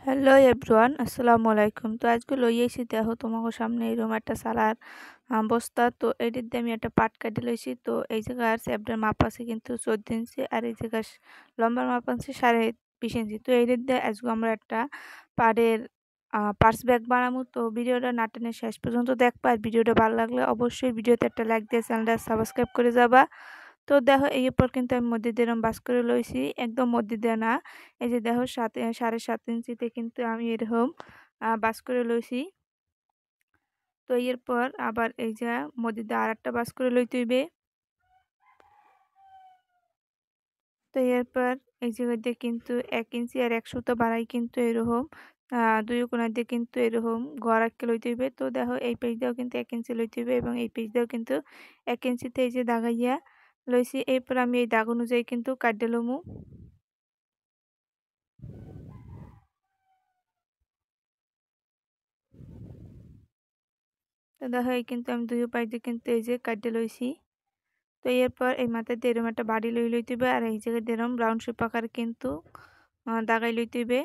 Hello everyone, আসসালামু আলাইকুম। তো আজকে লই আইছি দেখো তোমাকে সামনে এরকম একটা সালার বস্তা। তো এটির দিয়ে আমি একটা পাট কাটি লইছি। তো এই জায়গার স্যাপটার মাপ আছে কিন্তু 14 ইঞ্চি, আর এই জায়গার লম্বার মাপ আছে 20.5 ইঞ্চি। তো এটির দিয়ে আজকে আমরা একটা পাড়ের পার্স ব্যাগ বানাবো। তো ভিডিওটা না টেনে শেষ পর্যন্ত দেখবা, আর ভিডিওটা ভালো লাগলে অবশ্যই ভিডিওতে একটা লাইক দিয়ে চ্যানেলটা সাবস্ক্রাইব করে যাবা। তো দেখো এই উপর কিন্তু আমি মধ্যে দিয়ে এরকম বাস করে লইছি, একদম মধ্যে দিয়ে না। এই যে দেখো 7.5 ইঞ্চিতে কিন্তু আমি এরকম বাস করে লইছি। তো এরপর আবার এই যে মধ্যে দিয়ে আর একটা বাস করে লইতে হইবে। তো এরপর এই জায়গা দিয়ে কিন্তু 1 ইঞ্চি আর 1 সুতো বাড়াই কিন্তু এরকম দুই কোণা দিয়ে কিন্তু এরকম ঘর আঁকে লইতে হইবে। তো দেখো এই পেজ দিয়েও কিন্তু 1 ইঞ্চি লইতে হইবে এবং এই পেজ দিয়েও কিন্তু 1 ইঞ্চিতে এই যে দাগাইয়া লইছি। এরপর আমি এই দাগ অনুযায়ী কিন্তু কাটে লমু। তো দেখো এই কিন্তু আমি দুই পাশ দিয়ে কিন্তু এই যে কাটে লইছি। তো এরপর এই মাথায় দিয়ে এরকম একটা বাড়ি লইতে হইবে, আর এই জায়গায় এরকম রাউন্ড শেপ আকার কিন্তু দাগাই লইতে হইবে।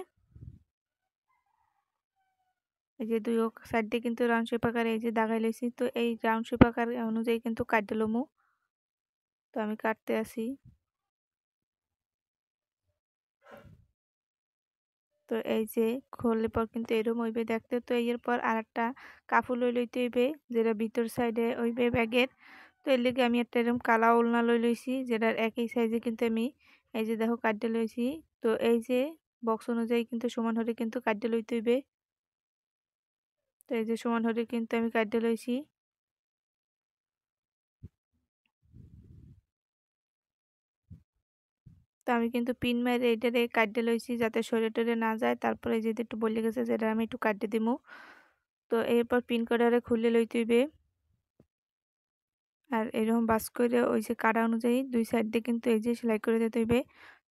এই যে দুই সাইড দিয়ে কিন্তু রাউন্ড শেপ আকারে এই যে দাগাই লইছি। তো এই রাউন্ড শেপ আকার অনুযায়ী কিন্তু কাটতে লমু। তো আমি কাটতে আসি। তো এই যে খুললে পর কিন্তু এরকম হইবে দেখতে। তো এরপর আর একটা কাপড় লইতে হইবে, যেটা ভিতর সাইডে হইবে ব্যাগের। তো এর লেগে আমি একটা এরকম কালা ওলনা লইছি, যেটার একই সাইজে কিন্তু আমি এই যে দেখো কাটতে লইছি। তো এই যে বক্স অনুযায়ী কিন্তু সমান হলে কিন্তু কাটতে লইতে হইবে। তো এই যে সমান হলে কিন্তু আমি কাটতে লইছি। তো আমি কিন্তু পিন মেরে এটারে কাটতে লইছি যাতে সরে টরে না যায়। তারপরে যেটা একটু বলে গেছে যেটা আমি একটু কাটতে দিমু। তো এরপর পিন কটারে খুলে লইতে হইবে। আর এরকম বাস করে ওই যে কাটা অনুযায়ী দুই সাইড দিয়ে কিন্তু এই যে সেলাই করে দিতে হইবে।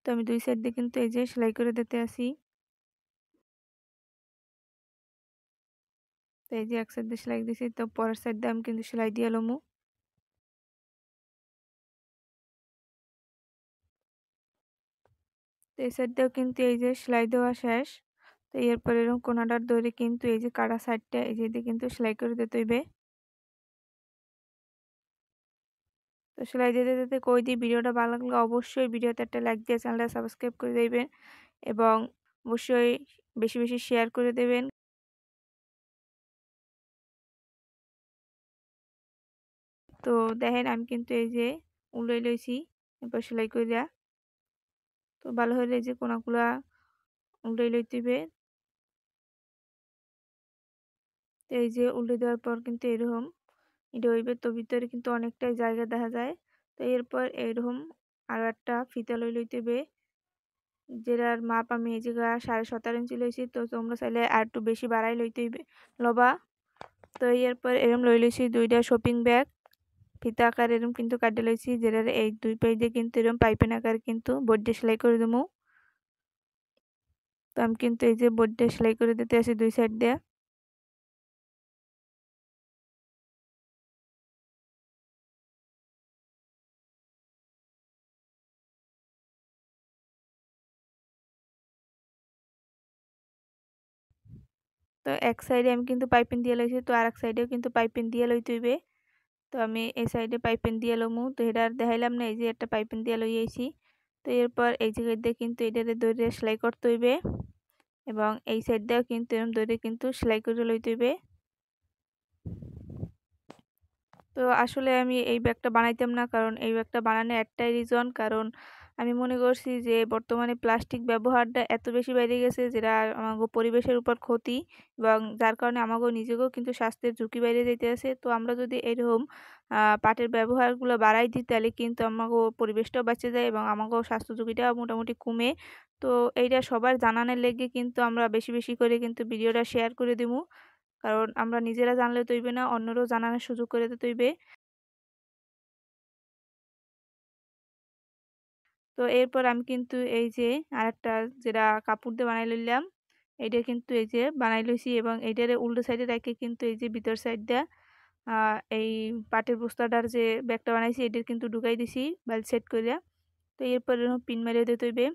তো আমি দুই সাইড দিয়ে কিন্তু এই যে সেলাই করে দিতে আসি। তো এই যে এক সাইড দিয়ে সেলাই দিছি, তো পরের সাইড দিয়ে আমি কিন্তু সেলাই দিয়ে লমু। তো এই সাইড দিয়েও কিন্তু এই যে সেলাই দেওয়া শেষ। তো এরপর এরকম কোনাটার ধরে কিন্তু এই যে কাটা সাইডটা এই যে দিয়ে কিন্তু সেলাই করে দিতে হইবে। তো সেলাই দিতে দিতে কই দিই, ভিডিওটা ভালো লাগলে অবশ্যই ভিডিওতে একটা লাইক দিয়ে চ্যানেলটা সাবস্ক্রাইব করে দিবেন এবং অবশ্যই বেশি বেশি শেয়ার করে দেবেন। তো দেখেন আমি কিন্তু এই যে উল্টাই লইছি এরপর সেলাই কইরা। তো ভালো হলে এই যে কোনাগুলা উল্টাই লইতে হবে। তো এই যে উল্টে দেওয়ার পর কিন্তু এরকম এটা হইবে। তো ভিতরে কিন্তু অনেকটাই জায়গা দেখা যায়। তো এরপর এরকম আরো একটা ফিতা লইতে হবে, যেটার মাপ আমি এই জায়গা 17.5 ইঞ্চি লইছি। তো তোমরা চাইলে আর একটু বেশি বাড়াই লইতে হইবে লবা। তো এরপর এরকম লইছি দুইটা শপিং ব্যাগ ফিতা আকার এরকম কিন্তু কাটে লইছি, যেটার এই দুই পাশ দিয়ে কিন্তু এরকম পাইপিন আকার কিন্তু বোর্ড দিয়ে সেলাই করে দেবো। তো আমি কিন্তু এই যে বোর্ড দিয়ে সেলাই করে দিতে আসি দুই সাইড দিয়ে। তো এক সাইডে আমি কিন্তু পাইপিন দিয়ে লইছি, তো আর এক সাইডেও কিন্তু পাইপিন দিয়ে লইতে হইবে। তো আমি এই সাইডে পাইপিন দিয়ে লমু। তো এটা আর দেখাইলাম না, এই যে একটা পাইপিন দিয়ে লই আইছি। তো এরপর এই জায়গায় দিয়ে কিন্তু এটারে ধরে সেলাই করতে হইবে এবং এই সাইড দিয়েও কিন্তু এরকম ধরে কিন্তু সেলাই করে লইতে হইবে। তো আসলে আমি এই ব্যাগটা বানাইতাম না, কারণ এই ব্যাগটা বানানোর একটাই রিজন, কারণ আমি মনে করছি যে বর্তমানে প্লাস্টিক ব্যবহারটা এত বেশি বেড়ে গেছে, যেটা আমাগো পরিবেশের উপর ক্ষতি এবং যার কারণে আমাগো নিজেকেও কিন্তু স্বাস্থ্যের ঝুঁকি বাইরে যাইতে আছে। তো আমরা যদি এরকম পাটের ব্যবহারগুলো বাড়াই দিই, তাহলে কিন্তু আমাগো পরিবেশটাও বাঁচে যায় এবং আমাগো স্বাস্থ্য ঝুঁকিটাও মোটামুটি কমে। তো এইটা সবার জানানোর লেগে কিন্তু আমরা বেশি বেশি করে কিন্তু ভিডিওটা শেয়ার করে দিমু, কারণ আমরা নিজেরা জানলে তো হইবে না, অন্যরাও জানানোর সুযোগ করে দিতে হইবে। তো এরপর আমি কিন্তু এই যে আরেকটা যেটা কাপড় দিয়ে বানাই লইলাম, এইটা কিন্তু এই যে বানাই লইছি এবং এইটারে উল্টো সাইডে রেখে কিন্তু এই যে ভিতর সাইড দিয়ে এই পাটের বস্তাটার যে ব্যাগটা বানাইছি এটার কিন্তু ঢুকাই দিছি বেল্ট সেট কইরা। তো এরপর এরকম পিন মারিয়ে দিতে হইবে।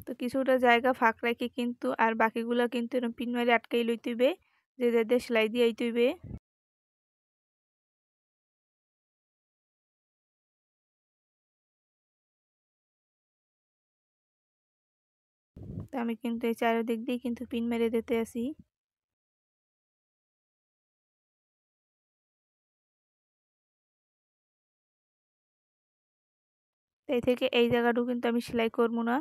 তো কিছুটা জায়গা ফাঁক রেখে কিন্তু আর বাকিগুলা কিন্তু এরকম পিন মারি আটকাই লইতে হইবে, যে যে সেলাই দিয়ে আইতে হইবে। তো আমি কিন্তু এই চারিদিক দিয়ে কিন্তু পিন মেরে দিতে আছি। এই থেকে এই জায়গাটুকু কিন্তু আমি সেলাই করবো না,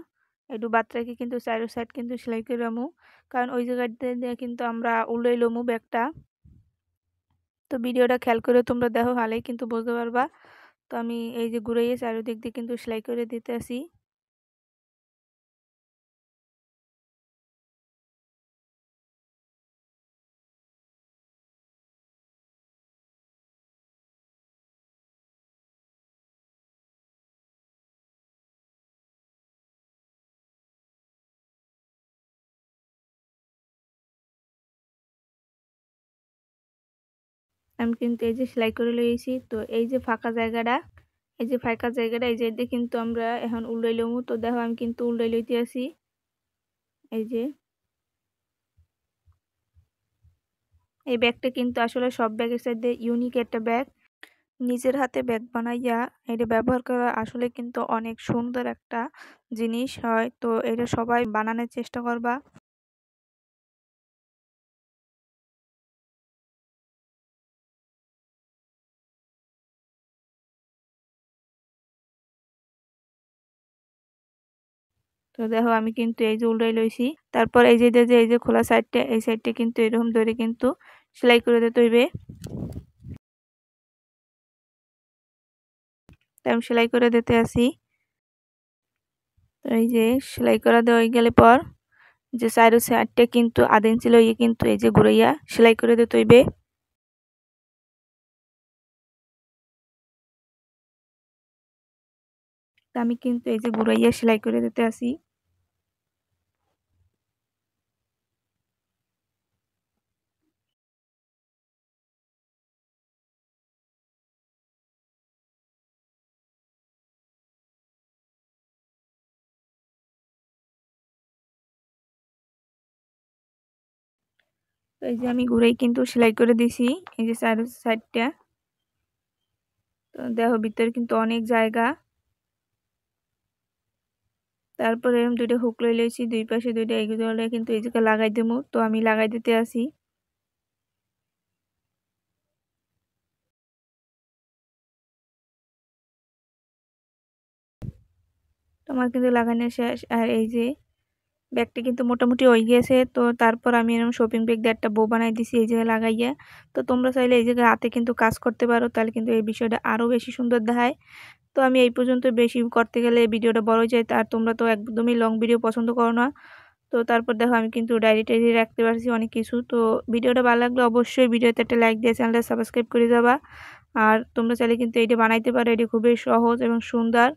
একটু বাদ রেখে কিন্তু চারো সাইড কিন্তু সেলাই করামু, কারণ ওই জায়গাতে দিয়ে কিন্তু আমরা উল্টাই লমু ব্যাগটা। তো ভিডিওটা খেয়াল করে তোমরা দেখো, হালেই কিন্তু বুঝতে পারবা। তো আমি এই যে ঘুরাইয়ে চারিদিক দিয়ে কিন্তু সেলাই করে দিতে আসি। আমি কিন্তু এই যে সেলাই করে লইছি, তো এই যে ফাঁকা জায়গাটা, এই যে ফাঁকা জায়গাটা, এই যে দিয়ে কিন্তু আমরা এখন উল্টাই লমু। তো দেখো আমি কিন্তু উল্টাই লইতে আসি। এই যে এই ব্যাগটা কিন্তু আসলে সব ব্যাগের সাথে ইউনিক একটা ব্যাগ। নিজের হাতে ব্যাগ বানাইয়া এটা ব্যবহার করা আসলে কিন্তু অনেক সুন্দর একটা জিনিস হয়। তো এটা সবাই বানানোর চেষ্টা করবা। তো দেখো আমি কিন্তু এই যে উল্টাই লইছি। তারপর এই যে এই যে খোলা সাইডটা, এই সাইডটা কিন্তু এরকম ধরে কিন্তু সেলাই করে দিতে হইবে। তাই আমি সেলাই করে দিতে আসি। তো এই যে সেলাই করা দেওয়া হয়ে গেলে পর যে সাইডের সাইডটা কিন্তু আধা ইঞ্চি লইয়ে কিন্তু এই যে ঘুরাইয়া সেলাই করে দিতে হইবে। তা আমি কিন্তু এই যে ঘুরাইয়া সেলাই করে দিতে আসি। তো এই যে আমি ঘুরাই কিন্তু সেলাই করে দিছি এই যে সাইডের সাইডটা। তো দেখো ভিতরে কিন্তু অনেক জায়গা। তারপরে এরকম দুইটা হুক লই লইছি, দুই পাশে দুইটা এগুলো কিন্তু এই জায়গায় লাগাই দেবো। তো আমি লাগাই দিতে আসি। তোমার কিন্তু লাগানো শেষ। আর এই যে ব্যাগটা কিন্তু মোটামুটি হয়ে গিয়েছে। তো তারপর আমি এরকম শপিং ব্যাগ দিয়ে একটা বো বানাই দিছি এই জায়গায় লাগাইয়া। তো তোমরা চাইলে এই জায়গায় হাতে কিন্তু কাজ করতে পারো, তাহলে কিন্তু এই বিষয়টা আরো বেশি সুন্দর দেখায়। তো আমি এই পর্যন্ত, বেশি করতে গেলে ভিডিওটা বড় হয়ে যায়, আর তোমরা তো একদমই লং ভিডিও পছন্দ করো না। তো তারপর দেখো আমি কিন্তু ডায়েরি টায়েরি রাখতে পারছি অনেক কিছু। তো ভিডিওটা ভালো লাগলে অবশ্যই ভিডিওতে একটা লাইক দিয়ে চ্যানেলটা সাবস্ক্রাইব করে যাবা। আর তোমরা চাইলে কিন্তু এইটা বানাইতে পারো, এটা খুবই সহজ এবং সুন্দর।